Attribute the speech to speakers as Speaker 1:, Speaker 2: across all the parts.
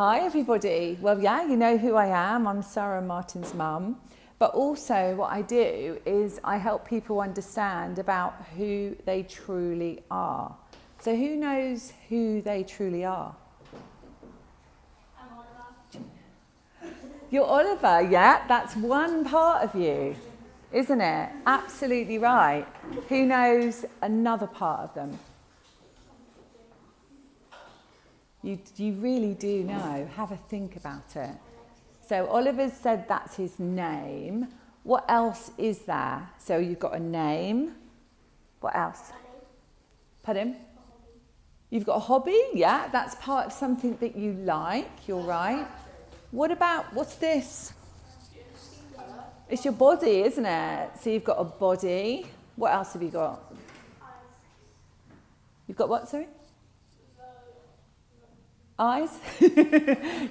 Speaker 1: Hi everybody. Well, yeah, you know who I am. I'm Sarah Martin's mum. But also what I do is I help people understand about who they truly are. So who knows who they truly are?
Speaker 2: I'm Oliver.
Speaker 1: You're Oliver, yeah? That's one part of you, isn't it? Absolutely right. Who knows another part of them? You really do know. Have a think about it. So Oliver's said that's his name. What else is there? So you've got a name. What else? Pardon? You've got a hobby? Yeah, that's part of something that you like. You're right. What about, what's this? It's your body, isn't it? So you've got a body. What else have you got? You've got what, sorry? Eyes?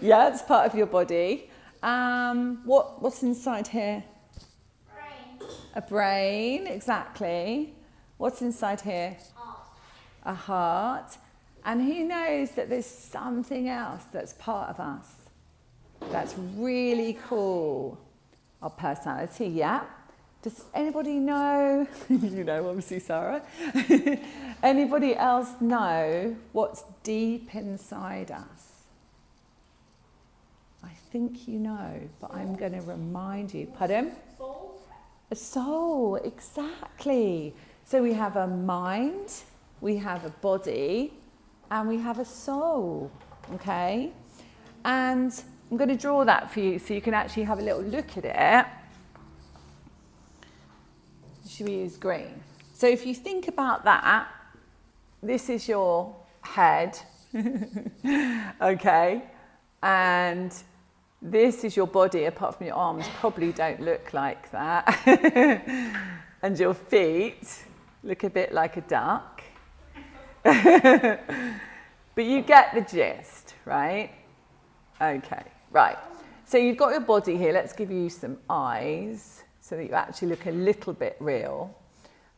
Speaker 1: Yeah, it's part of your body. What's inside here?
Speaker 2: Brain.
Speaker 1: A brain, exactly. What's inside here?
Speaker 2: Heart.
Speaker 1: A heart. And who knows that there's something else that's part of us that's really cool? Our personality, yeah. Does anybody know? You know, obviously, Sarah. Anybody else know what's deep inside us? I think you know, but I'm going to remind you. Pardon?
Speaker 2: Soul.
Speaker 1: A soul, exactly. So we have a mind, we have a body, and we have a soul, okay? And I'm going to draw that for you so you can actually have a little look at it. Should we use green? So if you think about that, this is your head, okay? And this is your body, apart from your arms, probably don't look like that. And your feet look a bit like a duck. But you get the gist, right? Okay, right. So you've got your body here. Let's give you some eyes so that you actually look a little bit real,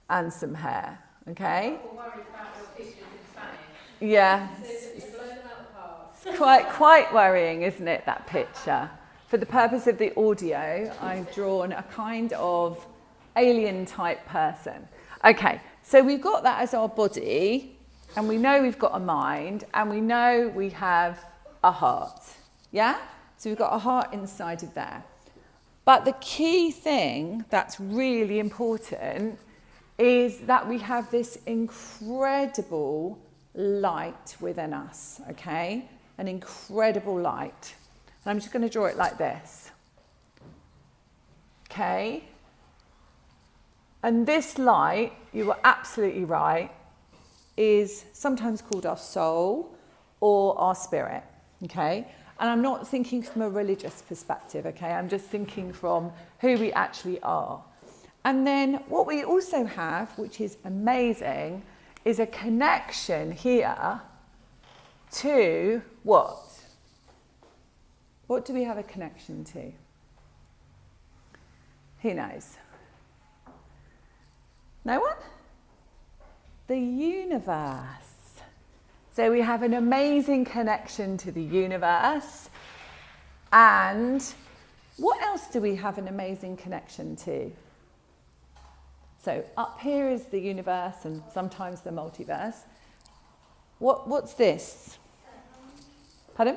Speaker 1: and some hair, okay?
Speaker 3: I'm worried about your pictures in Spanish.
Speaker 1: Yeah.
Speaker 3: You blow them out the park.
Speaker 1: Quite worrying, isn't it, that picture? For the purpose of the audio, I've drawn a kind of alien type person. Okay, so we've got that as our body, and we know we've got a mind, and we know we have a heart. Yeah? So we've got a heart inside of there. But the key thing that's really important is that we have this incredible light within us, okay? An incredible light. And I'm just going to draw it like this. Okay? And this light, you were absolutely right, is sometimes called our soul or our spirit, okay? And I'm not thinking from a religious perspective, okay? I'm just thinking from who we actually are. And then what we also have, which is amazing, is a connection here to what? What do we have a connection to? Who knows? No one? The universe. So we have an amazing connection to the universe. And what else do we have an amazing connection to? So up here is the universe and sometimes the multiverse. What's this? Pardon?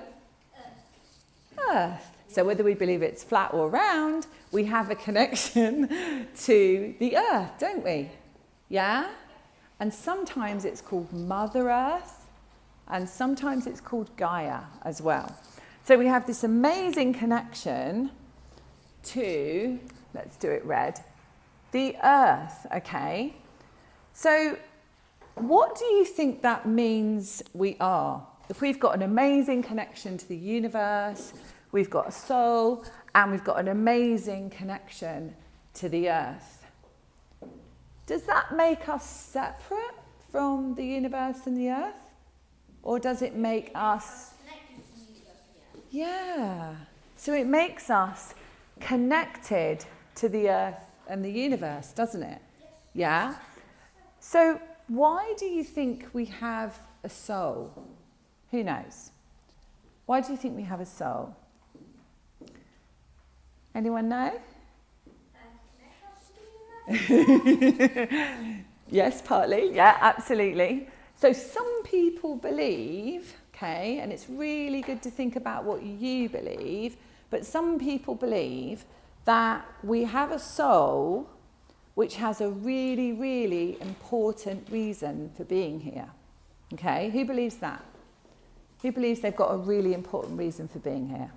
Speaker 1: Earth. So whether we believe it's flat or round, we have a connection to the earth, don't we? Yeah? And sometimes it's called Mother Earth, and sometimes it's called Gaia as well. So we have this amazing connection to, let's do it red, the earth, okay? So what do you think that means we are? If we've got an amazing connection to the universe, we've got a soul, and we've got an amazing connection to the earth. Does that make us separate from the universe and the earth? Or does it make us... Yeah. So it makes us connected to the earth and the universe, doesn't it? Yeah? So why do you think we have a soul? Who knows? Why do you think we have a soul? Anyone know? Yes, partly. Yeah, absolutely. So some people believe, okay, and it's really good to think about what you believe, but some people believe that we have a soul which has a really, really important reason for being here. Okay, who believes that? Who believes they've got a really important reason for being here?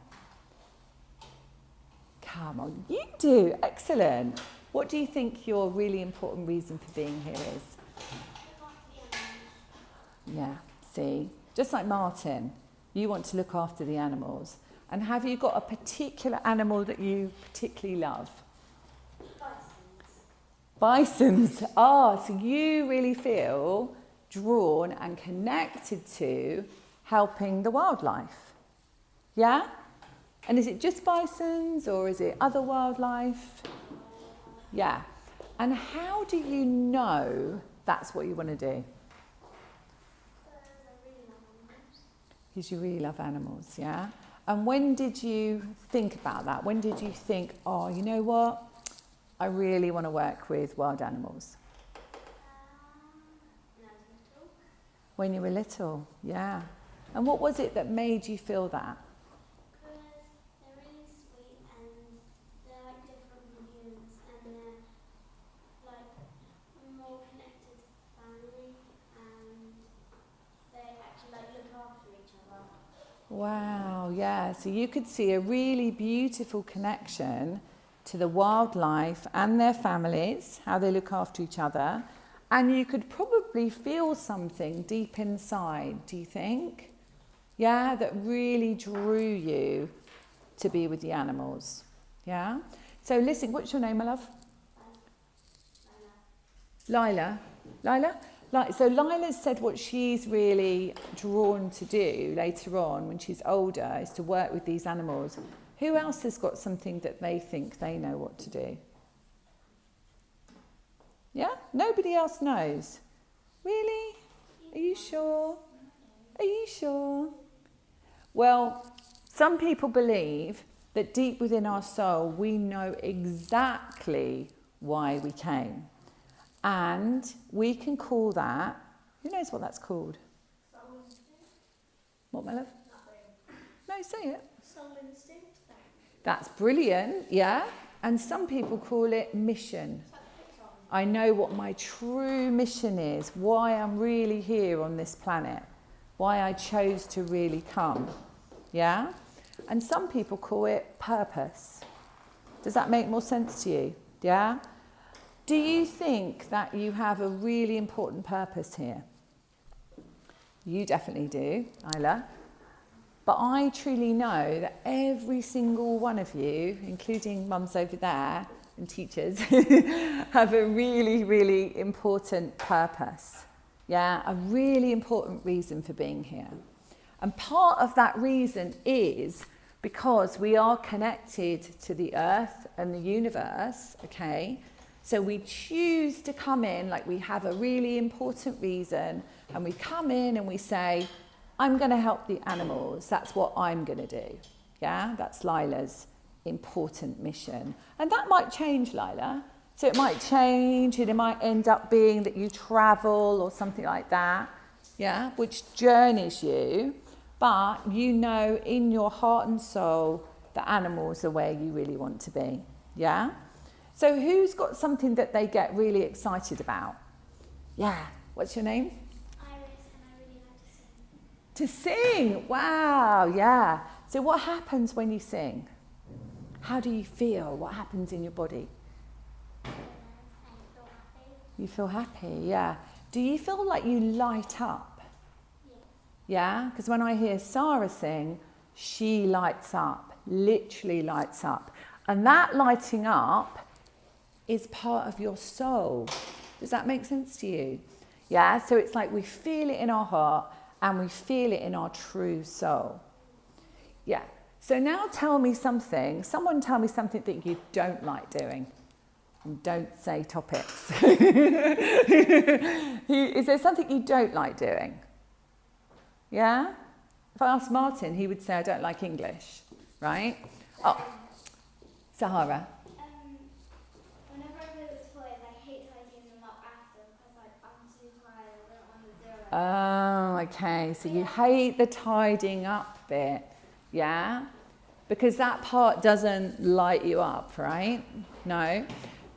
Speaker 1: Come on, you do. Excellent. What do you think your really important reason for being here is? Yeah, see, just like Martin, you want to look after the animals. And have you got a particular animal that you particularly love? Bisons. Ah, so you really feel drawn and connected to helping the wildlife. Yeah? And is it just bisons or is it other wildlife? Yeah. And how do you know that's what you want to do? Because you really love animals, yeah? And when did you think about that? When did you think, oh, you know what? I really want to work with wild animals. When you were little, yeah. And what was it that made you feel that?
Speaker 2: Because they're really sweet and they're like different from humans and they're like more connected to family and they actually like look after each other.
Speaker 1: Wow, yeah. So you could see a really beautiful connection to the wildlife and their families, how they look after each other. And you could probably feel something deep inside, do you think? Yeah, that really drew you to be with the animals. Yeah? So listen, what's your name, my love? Lila. Lila? So Lila's said what she's really drawn to do later on when she's older is to work with these animals. Who else has got something that they think they know what to do? Yeah? Nobody else knows. Really? Are you sure? Are you sure? Well, some people believe that deep within our soul we know exactly why we came. And we can call that, who knows what that's called?
Speaker 2: Soul instinct?
Speaker 1: What, my love? No, say it.
Speaker 2: Soul instinct?
Speaker 1: That's brilliant, yeah? And some people call it mission. I know what my true mission is, why I'm really here on this planet, why I chose to really come, yeah? And some people call it purpose. Does that make more sense to you? Yeah? Do you think that you have a really important purpose here? You definitely do, Isla. But I truly know that every single one of you, including mums over there and teachers, have a really, really important purpose. Yeah, a really important reason for being here. And part of that reason is because we are connected to the earth and the universe, okay? So we choose to come in like we have a really important reason, and we come in and we say, I'm going to help the animals. That's what I'm going to do. Yeah, that's Lila's important mission. And that might change, Lila. So it might change and it might end up being that you travel or something like that. Yeah, which journeys you. But you know in your heart and soul that animals are where you really want to be. Yeah? So who's got something that they get really excited about? Yeah. What's your name?
Speaker 2: Iris, and I really like to sing.
Speaker 1: To sing. Wow. Yeah. So what happens when you sing? How do you feel? What happens in your body?
Speaker 2: I feel happy.
Speaker 1: You feel happy. Yeah. Do you feel like you light up? Yeah. Because when I hear Sarah sing, she lights up, literally lights up. And that lighting up is part of your soul. Does that make sense to you? Yeah, so it's like we feel it in our heart and we feel it in our true soul. Yeah, so now tell me something, someone tell me something that you don't like doing. And don't say topics. Is there something you don't like doing? Yeah? If I asked Martin, he would say, I don't like English, right? Oh, Sahara.
Speaker 2: Whenever I play with toys, I hate tidying them up after because I'm too tired. I don't want to do it.
Speaker 1: Oh, okay. So you hate the tidying up bit, yeah? Because that part doesn't light you up, right? No.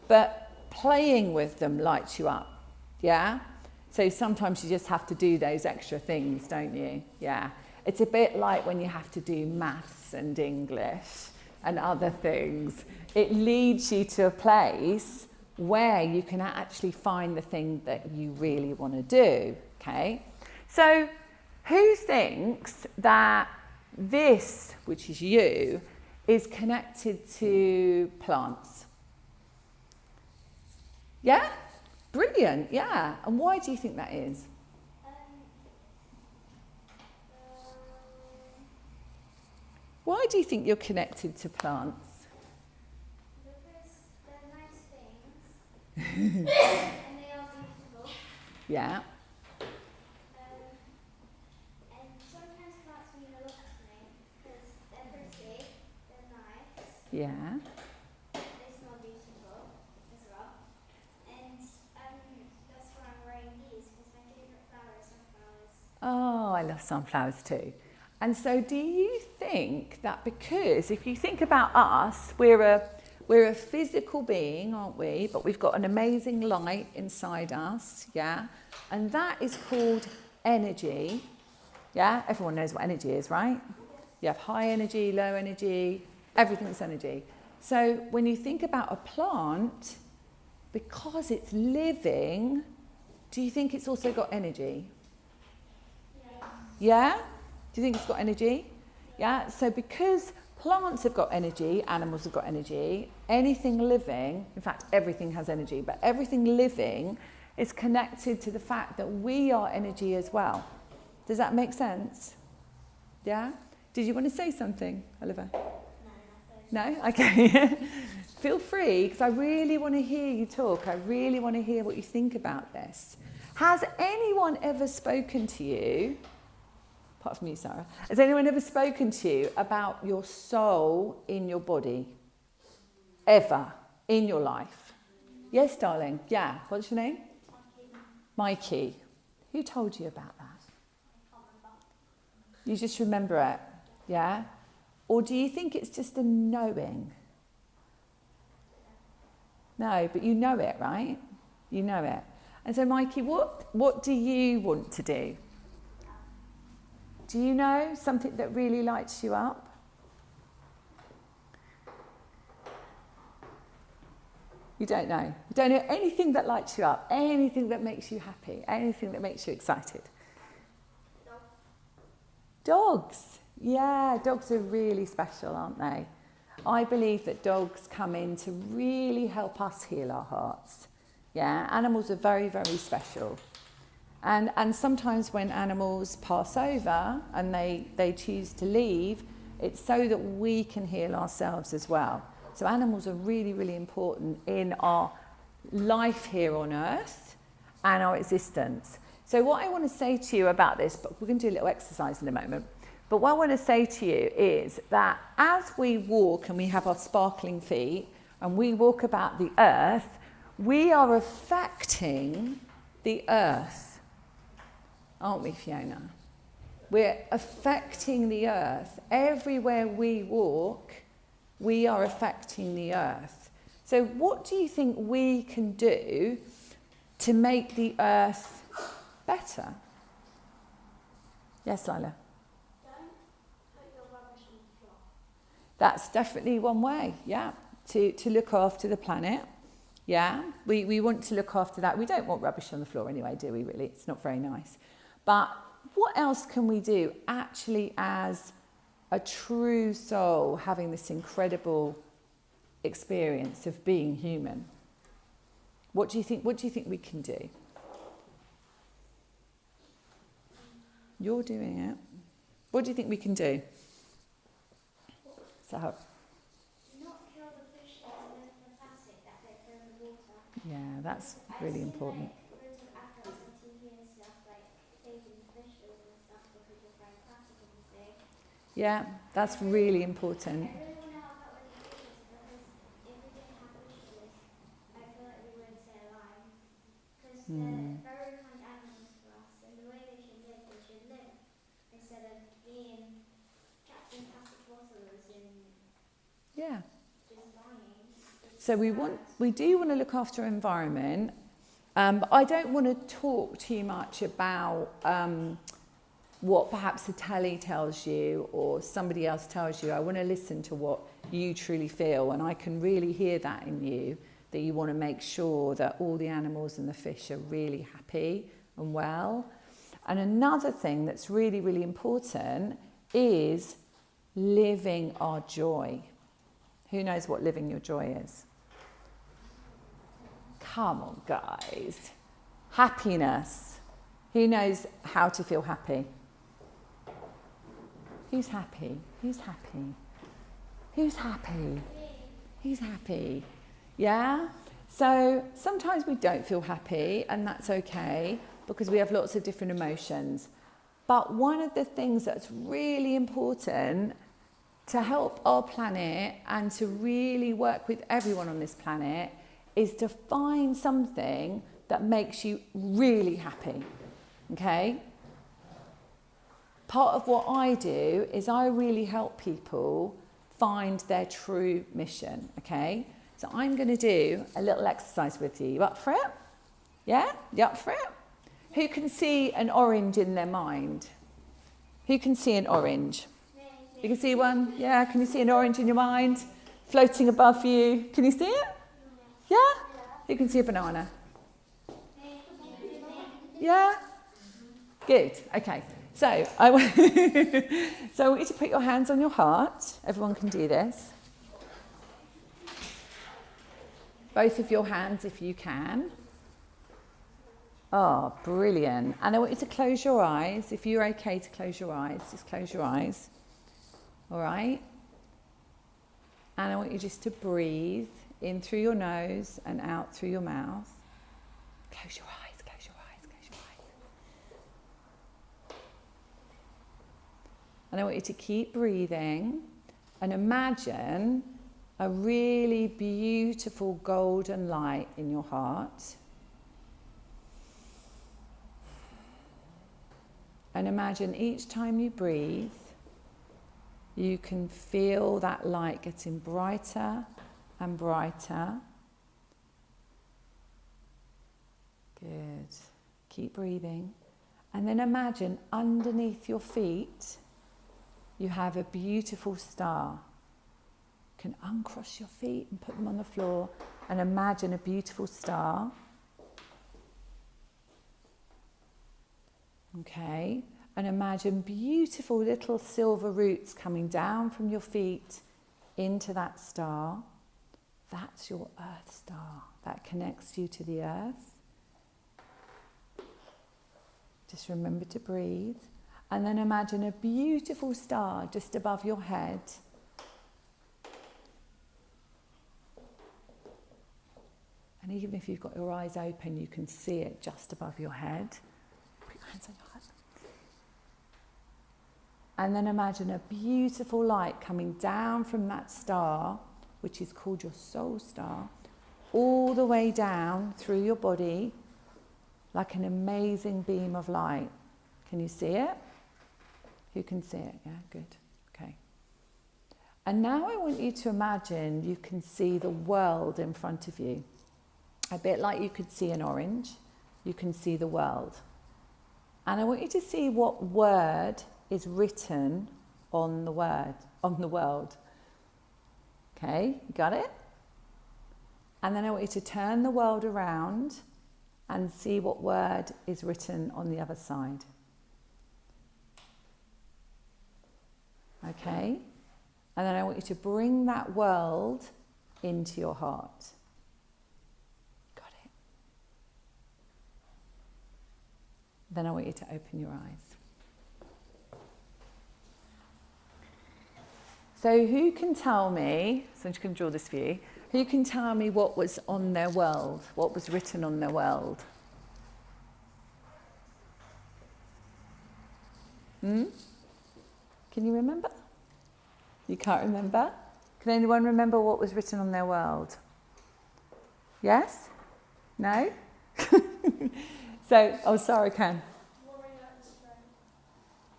Speaker 1: But playing with them lights you up, yeah? So sometimes you just have to do those extra things, don't you? Yeah. It's a bit like when you have to do maths and English and other things. It leads you to a place where you can actually find the thing that you really want to do, okay? So who thinks that this, which is you, is connected to plants? Yeah? Brilliant, yeah. And why do you think that is? Why do you think you're connected to plants?
Speaker 2: Because they're nice things and they are beautiful.
Speaker 1: Yeah,
Speaker 2: And sometimes plants mean a lot to me because they're pretty, they're nice,
Speaker 1: yeah.
Speaker 2: they smell beautiful as well. And that's why I'm wearing these because my favourite flower is sunflowers.
Speaker 1: Oh, I love sunflowers too. And so do you think that because if you think about us, we're a physical being, aren't we? But we've got an amazing light inside us, yeah? And that is called energy, yeah? Everyone knows what energy is, right? You have high energy, low energy, everything's energy. So when you think about a plant, because it's living, do you think it's also got energy? Yeah? Do you think it's got energy? Yeah? So because plants have got energy, animals have got energy, anything living, in fact, everything has energy, but everything living is connected to the fact that we are energy as well. Does that make sense? Yeah? Did you want to say something, Oliver? No? Okay. Feel free, because I really want to hear you talk. I really want to hear what you think about this. Has anyone ever spoken to you, apart from you, Sarah, has anyone ever spoken to you about your soul in your body? Ever in your life? Yes, darling. Yeah. What's your name? Mikey. Who told you about that? You just remember it, yeah? Or do you think it's just a knowing? No, but you know it, right? You know it. And so, Mikey, what do you want to do? Do you know something that really lights you up? You don't know. You don't know anything that lights you up, anything that makes you happy, anything that makes you excited. Dogs. Yeah, dogs are really special, aren't they? I believe that dogs come in to really help us heal our hearts. Yeah, animals are very, very special. And sometimes when animals pass over and they choose to leave, it's so that we can heal ourselves as well. So animals are really, really important in our life here on earth and our existence. So what I want to say to you about this, but we're going to do a little exercise in a moment, but what I want to say to you is that as we walk and we have our sparkling feet and we walk about the earth, we are affecting the earth, aren't we, Fiona? We're affecting the earth. Everywhere we walk, we are affecting the earth. So what do you think we can do to make the earth better? Yes, Lila?
Speaker 2: Don't put your rubbish on the floor.
Speaker 1: That's definitely one way, yeah, to look after the planet. Yeah, we want to look after that. We don't want rubbish on the floor anyway, do we, really? It's not very nice. But what else can we do actually as a true soul having this incredible experience of being human? What do you think we can do? You're doing it. What do you think we can do? So,
Speaker 2: Not kill the fishes with the plastic that they throw in the water.
Speaker 1: yeah, that's really important.
Speaker 2: Loads of adverts on TV and stuff like saving fishes and stuff because you're throwing plastic in the sea.
Speaker 1: Yeah, that's really important.
Speaker 2: I really want to help out with the fishes because if we didn't have fishes, I feel like we wouldn't stay alive. Because they're very kind animals for us, and the way they should live instead of being trapped in plastic bottles and
Speaker 1: Yeah.
Speaker 2: just dying.
Speaker 1: So we do want to look after our environment, but I don't want to talk too much about what perhaps the telly tells you or somebody else tells you. I want to listen to what you truly feel, and I can really hear that in you, that you want to make sure that all the animals and the fish are really happy and well. And another thing that's really, really important is living our joy. Who knows what living your joy is? Come on, guys. Happiness. Who knows how to feel happy? Who's happy? Who's happy? Who's happy? Who's happy? Yeah? So sometimes we don't feel happy, and that's okay because we have lots of different emotions. But one of the things that's really important to help our planet and to really work with everyone on this planet is to find something that makes you really happy, okay? Part of what I do is I really help people find their true mission, okay? So I'm going to do a little exercise with you. You up for it? Yeah? You up for it? Who can see an orange in their mind? Who can see an orange? You can see one? Yeah, can you see an orange in your mind? Floating above you. Can you see it? Yeah? You can see a banana. Yeah? Good. Okay. So I want you to put your hands on your heart. Everyone can do this. Both of your hands if you can. Oh, brilliant. And I want you to close your eyes. If you're okay to close your eyes, just close your eyes. All right? And I want you just to breathe in through your nose and out through your mouth. Close your eyes, close your eyes, close your eyes. And I want you to keep breathing and imagine a really beautiful golden light in your heart. And imagine each time you breathe, you can feel that light getting brighter and brighter. Good. Keep breathing. And then imagine underneath your feet, you have a beautiful star. You can uncross your feet and put them on the floor and imagine a beautiful star. Okay. And imagine beautiful little silver roots coming down from your feet into that star. That's your Earth star. That connects you to the Earth. Just remember to breathe. And then imagine a beautiful star just above your head. And even if you've got your eyes open, you can see it just above your head. Put your hands on your heart. And then imagine a beautiful light coming down from that star, which is called your soul star, all the way down through your body, like an amazing beam of light. Can you see it? Who can see it? Yeah, good. Okay. And now I want you to imagine you can see the world in front of you. A bit like you could see an orange, you can see the world. And I want you to see what word is written on the world. Okay, you got it? And then I want you to turn the world around and see what word is written on the other side. Okay? And then I want you to bring that world into your heart. Got it? Then I want you to open your eyes. So who can tell me, so I'm just going to draw this for you, who can tell me what was on their world, what was written on their world? Can you remember? You can't remember? Can anyone remember what was written on their world? Yes? No? So, oh, sorry, Ken.
Speaker 2: Warrior and strength.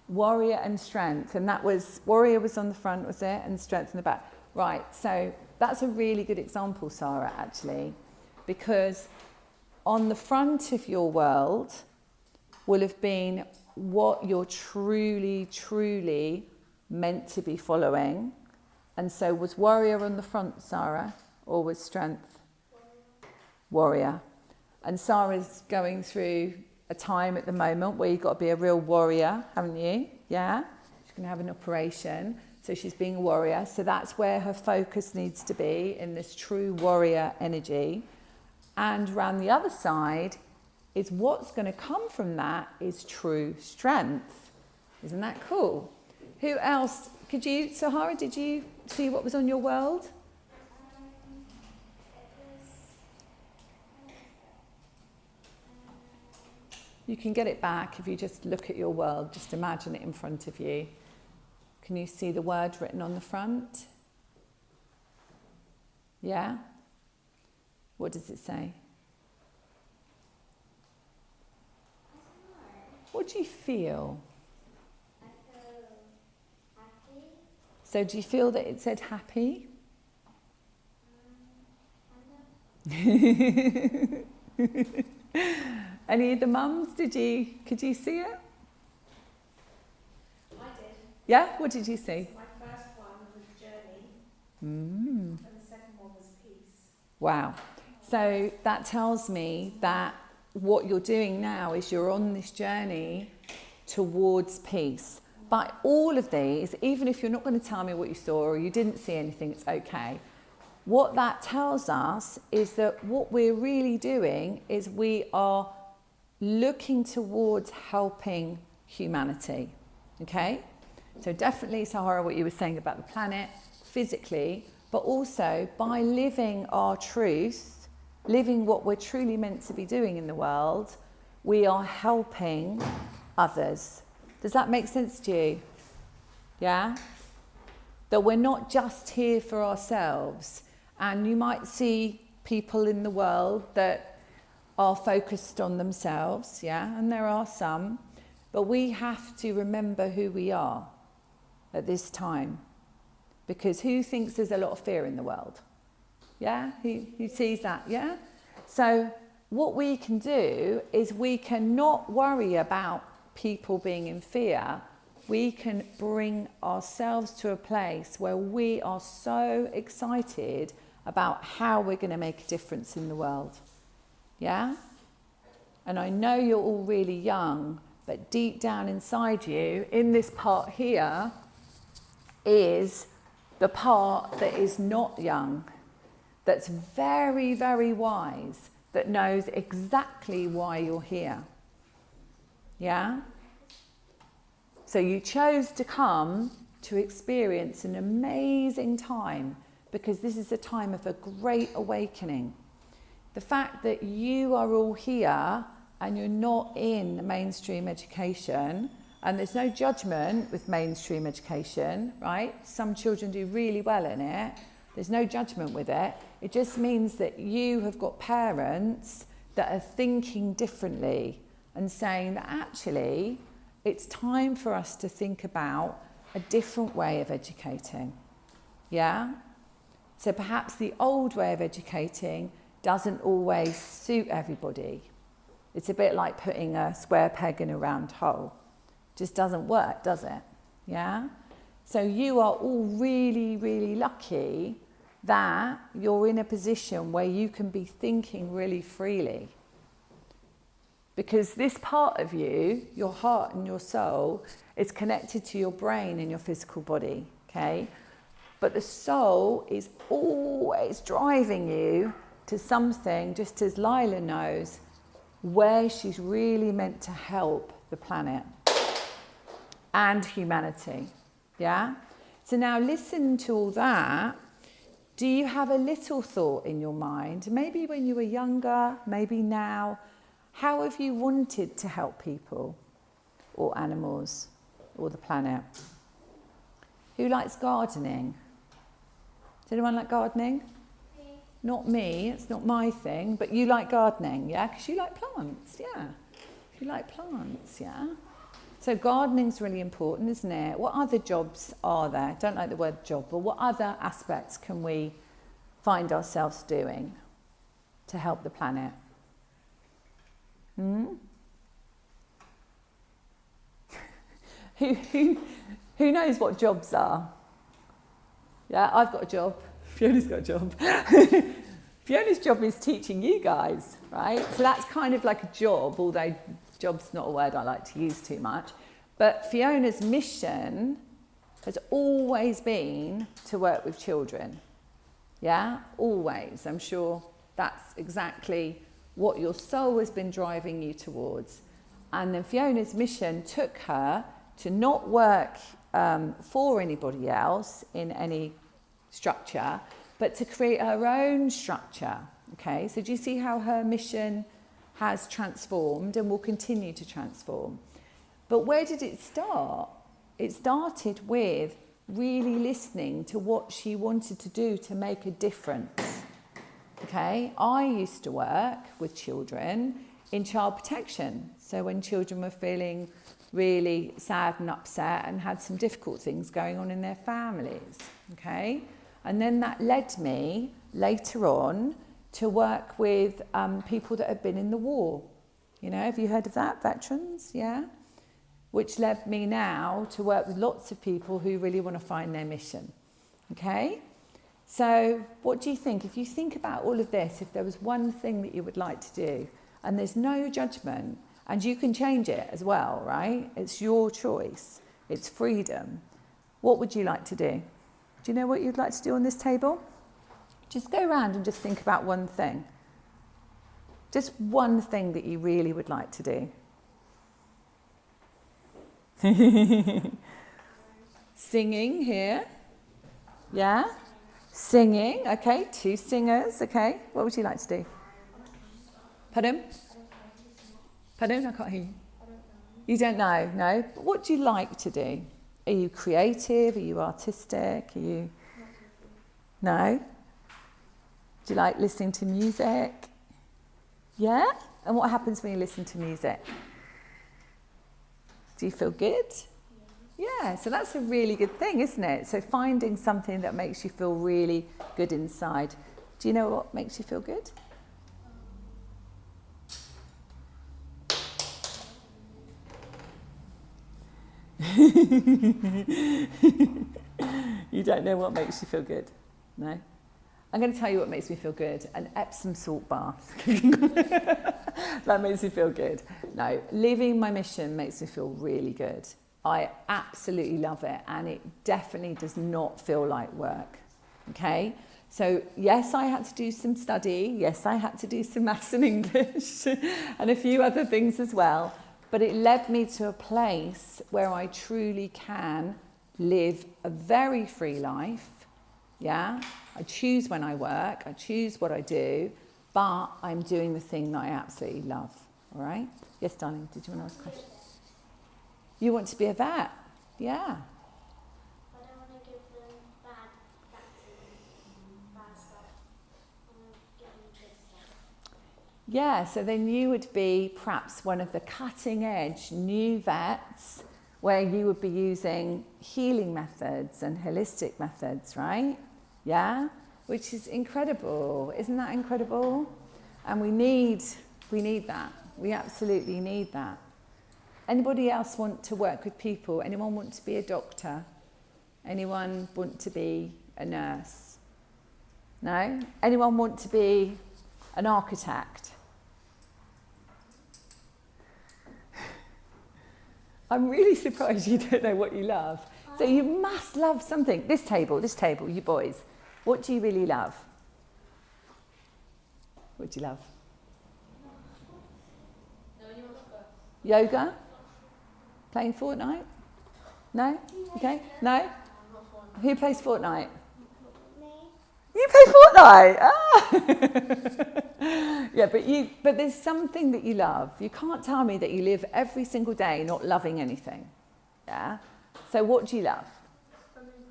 Speaker 1: Warrior and strength. And that was, warrior was on the front, was it? And strength in the back. Right, so that's a really good example, Sarah, actually. Because on the front of your world will have been what you're truly, truly meant to be following. And so was warrior on the front, Sarah, or was strength? Warrior. And Sarah's going through a time at the moment where you've got to be a real warrior, haven't you? Yeah? She's going to have an operation, so she's being a warrior. So that's where her focus needs to be, in this true warrior energy. And around the other side is what's going to come from that is true strength. Isn't that cool? Who else? Sahara, did you see what was on your world? You can get it back if you just look at your world, just imagine it in front of you. Can you see the word written on the front? Yeah? What does it say? What do you feel?
Speaker 2: I feel happy.
Speaker 1: So do you feel that it said happy? Any of the mums, could you see it?
Speaker 3: I did.
Speaker 1: Yeah? What did you see?
Speaker 3: My first one was journey,
Speaker 1: Mm.
Speaker 3: and the second one was peace.
Speaker 1: Wow. So that tells me that what you're doing now is you're on this journey towards peace. But all of these, even if you're not going to tell me what you saw or you didn't see anything, it's okay. What that tells us is that what we're really doing is we are looking towards helping humanity. Okay? So definitely, Sahara, what you were saying about the planet, physically, but also by living our truth, living what we're truly meant to be doing in the world, we are helping others. Does that make sense to you? Yeah? That we're not just here for ourselves. And you might see people in the world that are focused on themselves, yeah? And there are some. But we have to remember who we are at this time. Because who thinks there's a lot of fear in the world? Yeah? Who sees that? Yeah? So what we can do is we can not worry about people being in fear. We can bring ourselves to a place where we are so excited about how we're going to make a difference in the world. Yeah? And I know you're all really young, but deep down inside you, in this part here, is the part that is not young, that's very, very wise, that knows exactly why you're here. Yeah? So you chose to come to experience an amazing time, because this is a time of a great awakening. The fact that you are all here and you're not in mainstream education, and there's no judgment with mainstream education, right? Some children do really well in it. There's no judgment with it. It just means that you have got parents that are thinking differently and saying that actually it's time for us to think about a different way of educating. Yeah? So perhaps the old way of educating doesn't always suit everybody. It's a bit like putting a square peg in a round hole. Just doesn't work, does it? Yeah? So you are all really, really lucky that you're in a position where you can be thinking really freely. Because this part of you, your heart and your soul, is connected to your brain and your physical body, okay? But the soul is always driving you to something, just as Lila knows, where she's really meant to help the planet and humanity, yeah? So now listen to all that. Do you have a little thought in your mind, maybe when you were younger, maybe now, how have you wanted to help people or animals or the planet? Who likes gardening? Does anyone like gardening?
Speaker 2: Me.
Speaker 1: Not me, it's not my thing, but you like gardening, yeah? Because you like plants, yeah. You like plants, yeah? So gardening's really important, isn't it? What other jobs are there? Don't like the word job, but what other aspects can we find ourselves doing to help the planet? Hmm? Who knows what jobs are? Yeah, I've got a job. Fiona's got a job. Fiona's job is teaching you guys, right? So that's kind of like a job, although job's not a word I like to use too much. But Fiona's mission has always been to work with children. Yeah, always. I'm sure that's exactly what your soul has been driving you towards. And then Fiona's mission took her to not work for anybody else in any structure, but to create her own structure. Okay, so do you see how her mission has transformed and will continue to transform? But where did it start? It started with really listening to what she wanted to do to make a difference. Okay, I used to work with children in child protection. So when children were feeling really sad and upset and had some difficult things going on in their families, okay? And then that led me later on to work with people that had been in the war. You know, have you heard of that? Veterans, yeah? Which led me now to work with lots of people who really want to find their mission, okay? So what do you think? If you think about all of this, if there was one thing that you would like to do, and there's no judgment, and you can change it as well, right? It's your choice. It's freedom. What would you like to do? Do you know what you'd like to do on this table? Just go around and just think about one thing. Just one thing that you really would like to do. Singing here. Yeah? Singing. Okay, 2 singers. Okay, what would you like to do? Pardon? Pardon? I can't hear you. You don't know? No? But what do you like to do? Are you creative? Are you artistic? Are you... No? Do you like listening to music? Yeah? And what happens when you listen to music? Do you feel good? Yeah, so that's a really good thing, isn't it? So finding something that makes you feel really good inside. Do you know what makes you feel good? You don't know what makes you feel good? No? I'm going to tell you what makes me feel good. An Epsom salt bath. That makes me feel good. No, living my mission makes me feel really good. I absolutely love it, and it definitely does not feel like work. Okay? So yes, I had to do some study. Yes, I had to do some maths and English and a few other things as well. But it led me to a place where I truly can live a very free life. Yeah? I choose when I work, I choose what I do, but I'm doing the thing that I absolutely love. All right? Yes, darling, did you want to ask a question? You want to be a vet? Yeah.
Speaker 2: I don't want to give them bad vaccines, bad stuff. I want to give them good stuff.
Speaker 1: Yeah, so then you would be perhaps one of the cutting edge new vets where you would be using healing methods and holistic methods, right? Yeah, which is incredible. Isn't that incredible? And we need that. We absolutely need that. Anybody else want to work with people? Anyone want to be a doctor? Anyone want to be a nurse? No? Anyone want to be an architect? I'm really surprised you don't know what you love. So you must love something. This table, you boys. What do you really love? What do you love? Yoga? Playing Fortnite? No? Okay. No? Who plays Fortnite?
Speaker 2: Me?
Speaker 1: You play Fortnite? Ah! Yeah, but there's something that you love. You can't tell me that you live every single day not loving anything. Yeah? So what do you love?
Speaker 3: Swimming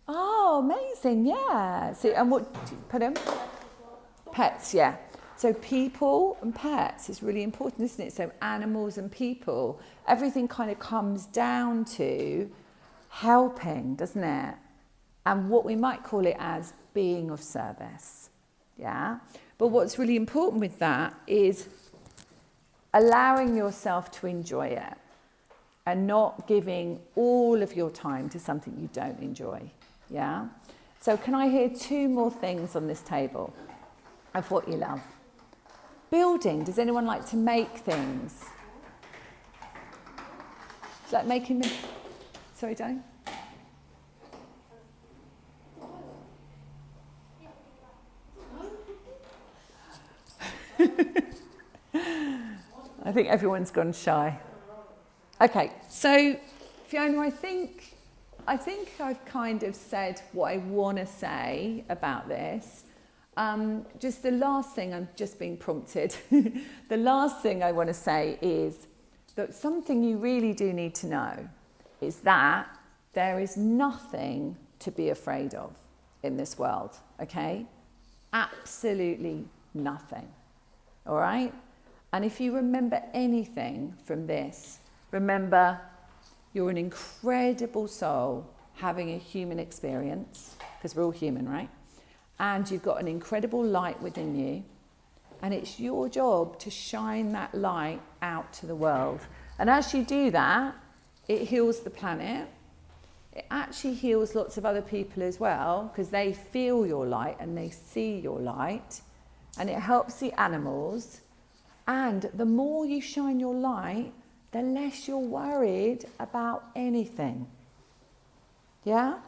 Speaker 1: Oh, amazing, yeah. So, and what, put in? Pets, yeah. So people and pets is really important, isn't it? So animals and people, everything kind of comes down to helping, doesn't it? And what we might call it as being of service, yeah? But what's really important with that is allowing yourself to enjoy it and not giving all of your time to something you don't enjoy, yeah? So can I hear 2 more things on this table of what you love? Building. Does anyone like to make things? Do you like making them? Sorry, Jane? I think everyone's gone shy. Okay, so Fiona, I think I've kind of said what I want to say about this. Just the last thing, I'm just being prompted. The last thing I want to say is that something you really do need to know is that there is nothing to be afraid of in this world, okay? Absolutely nothing, all right? And if you remember anything from this, remember you're an incredible soul having a human experience, because we're all human, right? And you've got an incredible light within you, and it's your job to shine that light out to the world. And as you do that, it heals the planet. It actually heals lots of other people as well, because they feel your light and they see your light, and it helps the animals. And the more you shine your light, the less you're worried about anything. Yeah?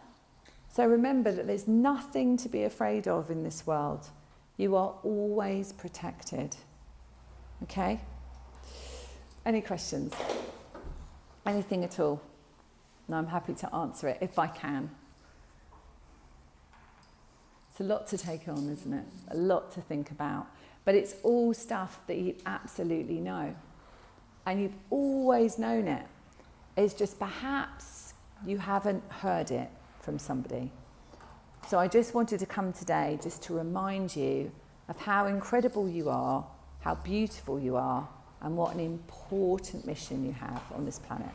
Speaker 1: So remember that there's nothing to be afraid of in this world. You are always protected. Okay? Any questions? Anything at all? And I'm happy to answer it if I can. It's a lot to take on, isn't it? A lot to think about. But it's all stuff that you absolutely know. And you've always known it. It's just perhaps you haven't heard it from somebody. So I just wanted to come today just to remind you of how incredible you are, how beautiful you are, and what an important mission you have on this planet.